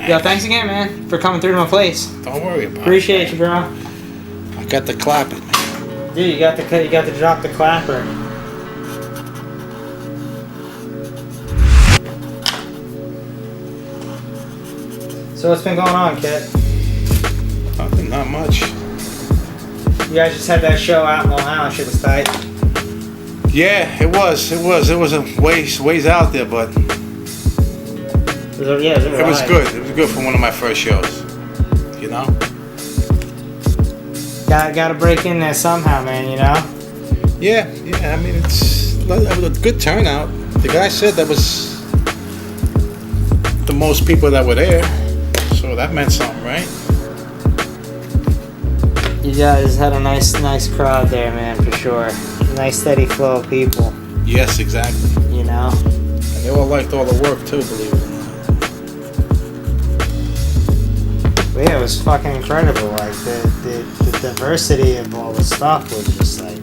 Yo, thanks again, man, for coming through to my place. Don't worry about it. Appreciate you, bro. I got to clap it, man. Dude, you got to drop the clapper. So what's been going on, kid? Nothing, not much. You guys just had that show out in Long Island. Shit was tight. Yeah, it was a ways out there, but It was good. It was good for one of my first shows. You know? Gotta break in there somehow, man, you know? Yeah, I mean, it was a good turnout. The guy said that was the most people that were there, so that meant something, right? You guys had a nice crowd there, man, for sure. Nice steady flow of people. Yes, exactly. You know? And they all liked all the work too, believe it or not. But yeah, it was fucking incredible. Like the diversity of all the stuff was just like.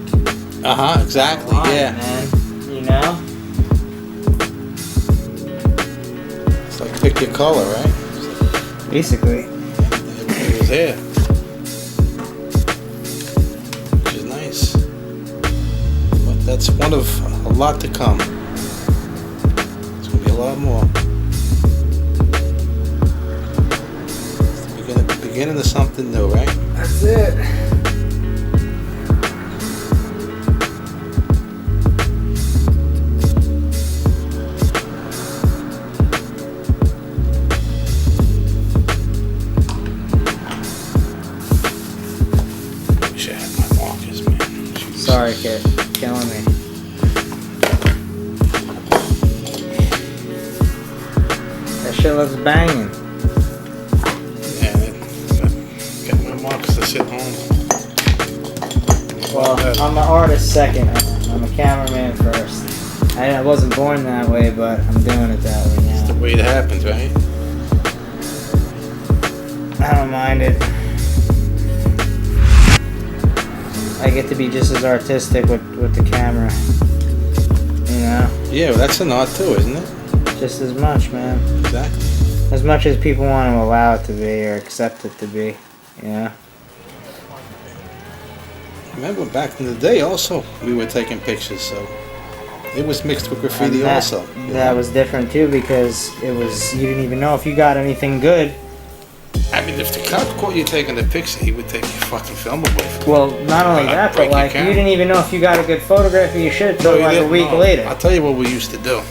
Exactly. Yeah. Man. You know. It's like pick your color, right? Basically. It was there. Which is nice. But that's one of a lot to come. It's gonna be a lot more. Beginning of something new, right? That's it. Wish I had my markers, man. Jeez. Sorry, kid. Killing me. That shit looks banging. To sit home. Well, I'm the artist second. I'm a cameraman first. I wasn't born that way, but I'm doing it that way now. It's the way it happens, right? I don't mind it. I get to be just as artistic with the camera. You know? Yeah, well, that's an art too, isn't it? Just as much, man. Exactly. As much as people want to allow it to be or accept it to be. You know? Remember back in the day also we were taking pictures, so it was mixed with graffiti also. That was different too because you didn't even know if you got anything good. I mean, if the cop caught you taking the picture, he would take your fucking film away from you. Well, not only that, but like you didn't even know if you got a good photograph of your shit until like a week later. I'll tell you what we used to do.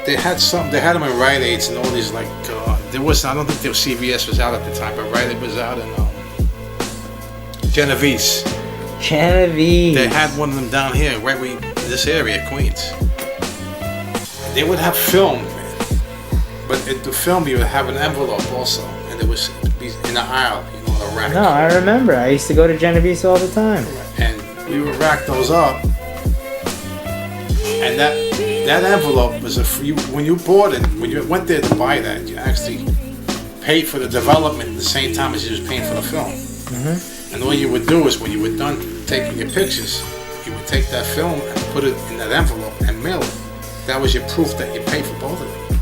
They had them in Rite Aids and all these like I don't think CVS was out at the time, but Rite Aid was out in Genovese. They had one of them down here, right in this area, Queens. They would have film, but the film you would have an envelope also, and it was in the aisle, you know, on a rack. No, I remember. I used to go to Genovese all the time. And we would rack those up, and that envelope was when you bought it, when you went there to buy that, you actually paid for the development at the same time as you was paying for the film. Mm-hmm. And all you would do is when you were done taking your pictures, you would take that film and put it in that envelope and mail it. That was your proof that you paid for both of them.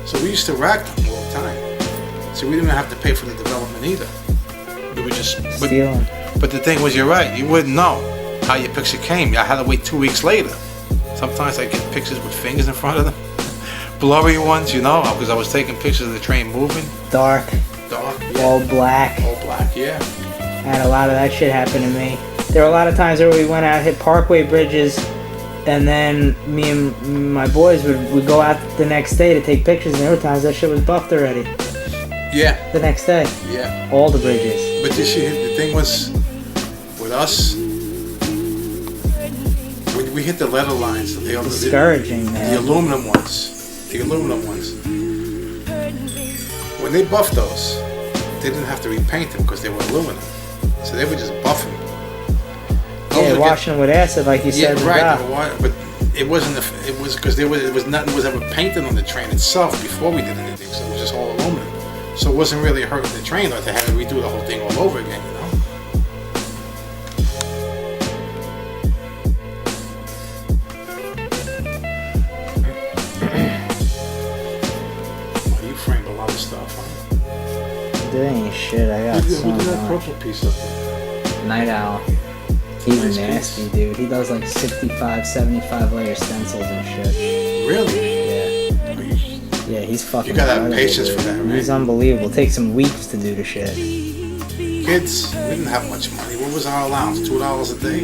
So we used to rack them all the time. So we didn't have to pay for the development either. We were just stealing. But the thing was, you're right. You wouldn't know how your picture came. I had to wait 2 weeks later. Sometimes I get pictures with fingers in front of them, blurry ones, you know, because I was taking pictures of the train moving. Dark. Yeah. All black. All black, yeah. I had a lot of that shit happen to me. There were a lot of times where we went out, hit Parkway bridges, and then me and my boys would go out the next day to take pictures, and there were times that shit was buffed already. Yeah. The next day. Yeah. All the bridges. But you see, the thing was, with us, when we hit the letter lines, discouraging, man. The aluminum ones. When they buffed those, they didn't have to repaint them because they were aluminum. So they would just buff them. Yeah, washing them with acid, like you said. Yeah, right. But it wasn't. It was because nothing was ever painted on the train itself before we did anything. So it was just all aluminum. So it wasn't really hurting the train, like they had to redo the whole thing all over again, you know. It ain't shit. I got Who so did that much. purple piece up there? Night Owl. He's Nice nasty, piece. dude. He does like 65, 75 layer stencils and shit. Really? Yeah, he's fucking You gotta have incredible, patience dude. for that, right? He's unbelievable. Takes him weeks to do the shit. Kids, we didn't have much money. What was our allowance? $2 a day?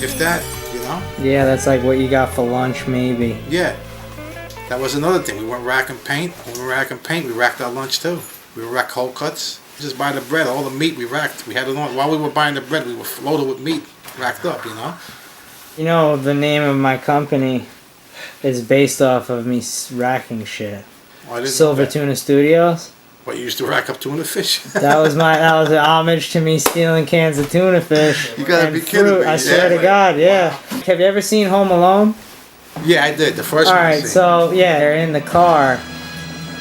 If that, you know? Yeah, that's like what you got for lunch, maybe. Yeah. That was another thing. We went racking paint. When we were racking paint, we racked our lunch too. We would rack cold cuts. Just buy the bread, all the meat we racked. We had it on. While we were buying the bread, we were loaded with meat, racked up, you know? You know, the name of my company is based off of me racking shit. Oh, I didn't know Silver that. Tuna Studios. What, you used to rack up tuna fish? That was an homage to me stealing cans of tuna fish. You gotta and be kidding fruit. me. I swear to Yeah. God, yeah. Have you ever seen Home Alone? Yeah, I did. The first All one. I right, seen. so yeah, they're in the car,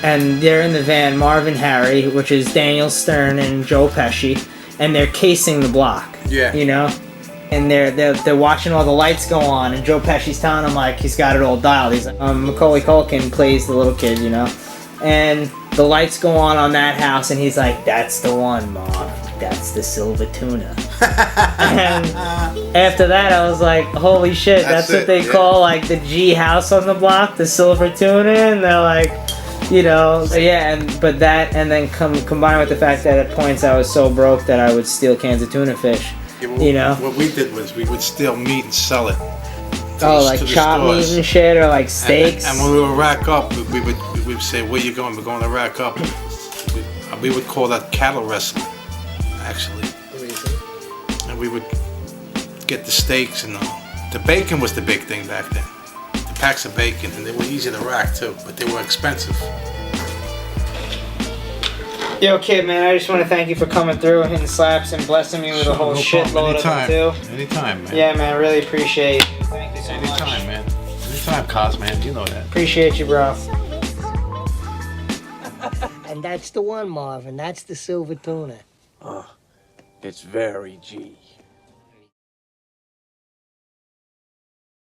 and they're in the van. Marvin Harry, which is Daniel Stern and Joe Pesci, and they're casing the block. Yeah. You know, and they're watching all the lights go on, and Joe Pesci's telling him like he's got it all dialed. He's like, Macaulay Culkin plays the little kid, you know, and the lights go on that house, and he's like, "That's the one, Mom. That's the silver tuna." And after that, I was like, "Holy shit! That's what it, they yeah. call like the G house on the block, the silver tuna." And they're like, you know, so yeah. But that, and then combined with the fact that at points I was so broke that I would steal cans of tuna fish. Yeah, well, You know? What we did was we would steal meat and sell it. Like chop meat and shit, or like steaks. And when we would rack up, we would say, "Where you going?" We're going to rack up. We would call that cattle wrestling, actually. And we would get the steaks and the bacon was the big thing back then. The packs of bacon, and they were easy to rack too, but they were expensive. Yo, kid, man, I just want to thank you for coming through and hitting slaps and blessing me with a whole shitload of them too. Anytime, man. Yeah, man, really appreciate it. Thank you so much. Anytime, man. Anytime, Cos, man. You know that. Appreciate you, bro. And that's the one, Marvin. That's the silver tuna. It's very G.